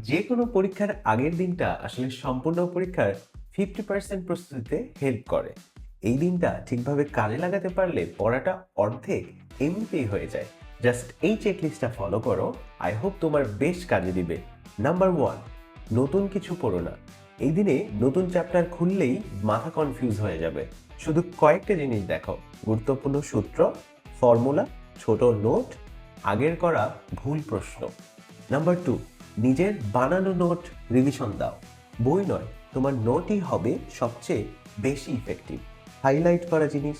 যে কোনো পরীক্ষার আগের দিনটা আসলে সম্পূর্ণ পরীক্ষার 50% প্রস্তুতিতে হেল্প করে। এই দিনটা ঠিকভাবে কাজে লাগাতে পারলে পড়াটা অর্ধেক এমনিতেই হয়ে যায়। জাস্ট এই চেকলিস্টটা ফলো করো, আই হোপ তোমার বেশ কাজে দিবে। নাম্বার 1, নতুন কিছু পড়ো না। এই দিনে নতুন চ্যাপ্টার খুললেই মাথা কনফিউজ হয়ে যাবে। শুধু কয়েকটা জিনিস দেখো: গুরুত্বপূর্ণ সূত্র, ফর্মুলা, ছোট নোট, আগের করা ভুল প্রশ্ন। নাম্বার 2, নিজের বানানো নোট রিভিশন দাও। বই নয়, তোমার নোটই হবে সবচেয়ে বেশি ইফেক্টিভ। হাইলাইট করা জিনিস,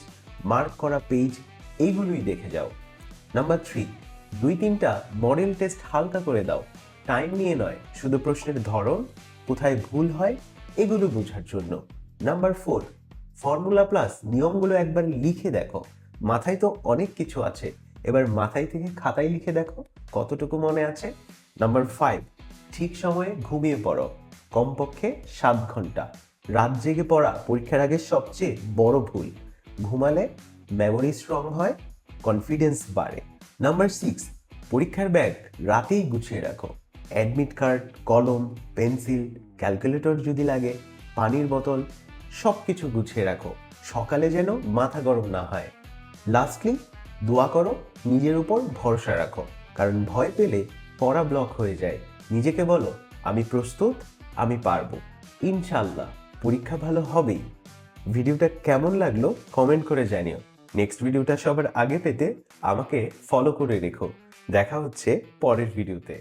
মার্ক করা পেজ, এইগুলোই দেখে যাও। নাম্বার 3, 2-3টা মডেল টেস্ট হালকা করে দাও। টাইম নিয়ে নয়, শুধু প্রশ্নের ধরন, কোথায় ভুল হয় এগুলো বোঝার জন্য। নাম্বার 4, ফর্মুলা প্লাস নিয়মগুলো একবার লিখে দেখো। মাথায় তো অনেক কিছু আছে, এবার মাথায় থেকে খাতায় লিখে দেখো কতটুকু মনে আছে। নাম্বার 5, ঠিক সময়ে ঘুমিয়ে পড়ো, কমপক্ষে 7 ঘন্টা। রাত জেগে পড়া পরীক্ষার আগে সবচেয়ে বড় ভুল। ঘুমালে মেমোরি স্ট্রং হয়, কনফিডেন্স বাড়ে। নাম্বার 6, পরীক্ষার ব্যাগ রাতেই গুছিয়ে রাখো। অ্যাডমিট কার্ড, কলম, পেন্সিল, ক্যালকুলেটর যদি লাগে, পানির বোতল, সব কিছু গুছিয়ে রাখো, সকালে যেন মাথা গরম না হয়। লাস্টলি, দোয়া করো, নিজের উপর ভরসা রাখো, কারণ ভয় পেলে পড়া ব্লক হয়ে যায়। নিজেকে বলো, আমি প্রস্তুত, আমি পারবো, ইনশাল্লাহ পরীক্ষা ভালো হবেই। ভিডিওটা কেমন লাগলো কমেন্ট করে জানিও। নেক্সট ভিডিওটা সবার আগে পেতে আমাকে ফলো করে রেখো। দেখা হচ্ছে পরের ভিডিওতে।